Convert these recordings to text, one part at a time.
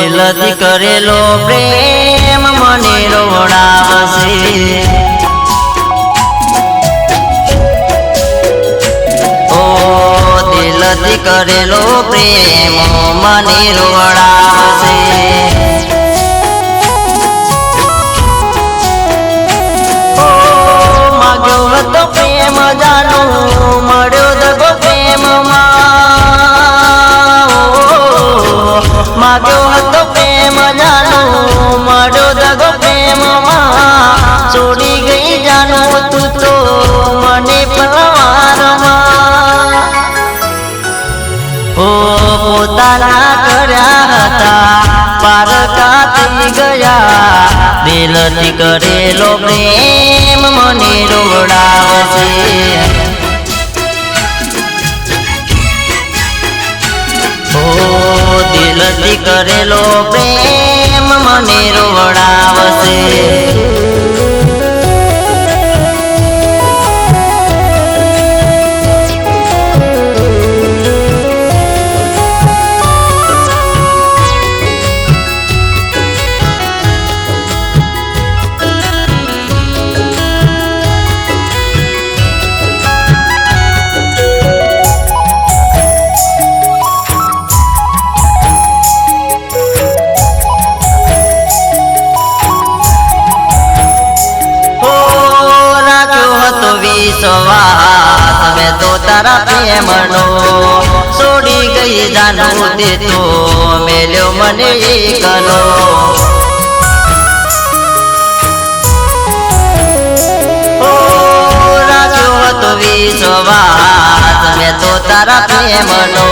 દિલથી કરેલો પ્રેમ મને રોવડાવશે દિલથી કરેલો પ્રેમ મને રોવડાવશે માગ્યો હતો પ્રેમ જાનો મળ્યો દગો પ્રેમમાં માગ્યો હતો પ્રેમ જાનો મળ્યો દગો પ્રેમમાં છોડી ગઈ જાનો તું તો મને પરવારમાં પોતાના કર્યા હતા પારકા થઈ ગયા દિલથી કરેલો પ્રેમ મને રોવડાવશે દિલથી કરેલો પ્રેમ મને રોવડાવશે મેં તો તારા પ્રેમનો છોડી ગઈ જાનું તે તો મેલ્યો મને એકલો રાખ્યો હતો વિશ્વાસ મેં તો તારા પ્રેમનો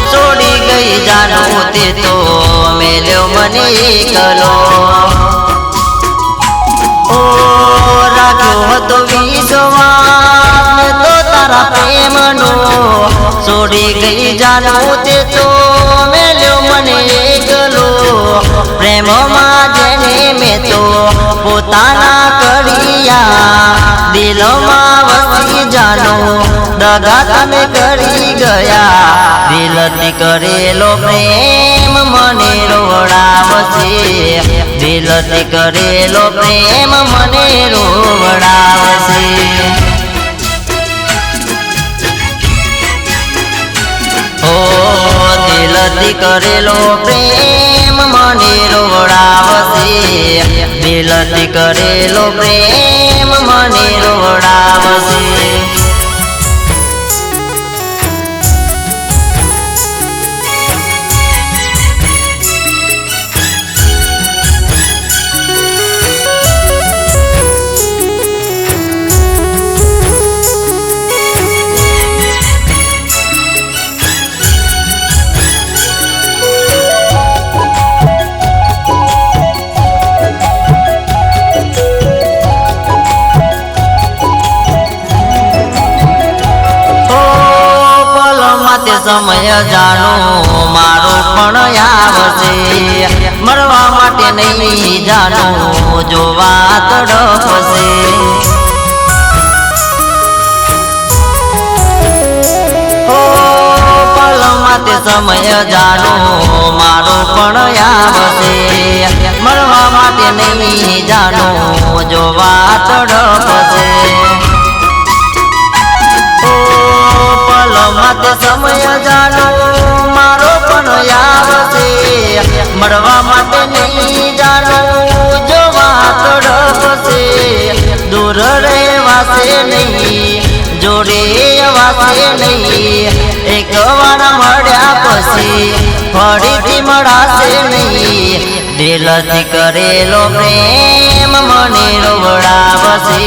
છોડી ગઈ જાનું તે તો મેલ્યો મને એકલો રાખ્યો હતો વિશ્વાસ તો તારા પ્રેમનો છોડી ગઈ જાનું તે તો મેલ્યો મને એકલો પ્રેમમાં જેને મેં તો પોતાના કર્યા દિલમાં વસી જાનો દગા તમે કરી ગયા દિલથી કરેલો પ્રેમ મને રોવડાવશે દિલથી કરેલો પ્રેમ મને રોવડાવશે દિલથી કરેલો પ્રેમ મને રોવડાવશે દિલથી કરેલો પ્રેમ મને રોવડાવશે સમય જાનો મારો પણ આવશે મરવા માટે નહીં જાનો જોવા તડપશે પલમાં તે સમય જાનો મારો પણ આવશે મરવા માટે નહીં જાનો જોવા તડપશે મત સમય જાનો મારો પણ આવશે મળવા માટે નહીં જાનો જોવા તડપશે દૂર રહેવાશે નહીં જોડે વાસે નહીં એકવાર મળ્યા પછી ફરીથી મળાશે નહીં દિલથી કરેલો પ્રેમ મને રોવડાવશે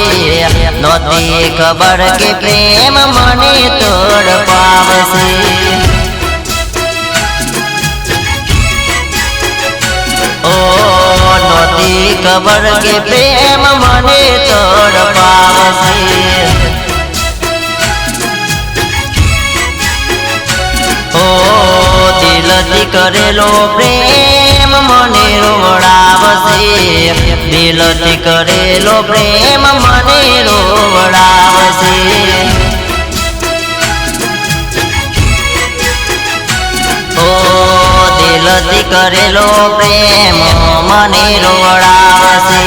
નહોતી ખબર કે પ્રેમ મને તડપાવશે નહોતી ખબર કે પ્રેમ મને તડપાવશે દિલથી કરેલો પ્રેમ મને રોવડાવશે દિલથી કરેલો પ્રેમ મને રોવડાવશે દિલથી કરેલો પ્રેમ મને રોવડાવશે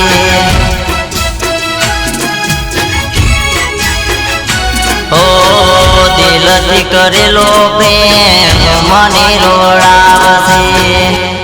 ઓ દિલથી કરેલો પ્રેમ મને રોવડાવશે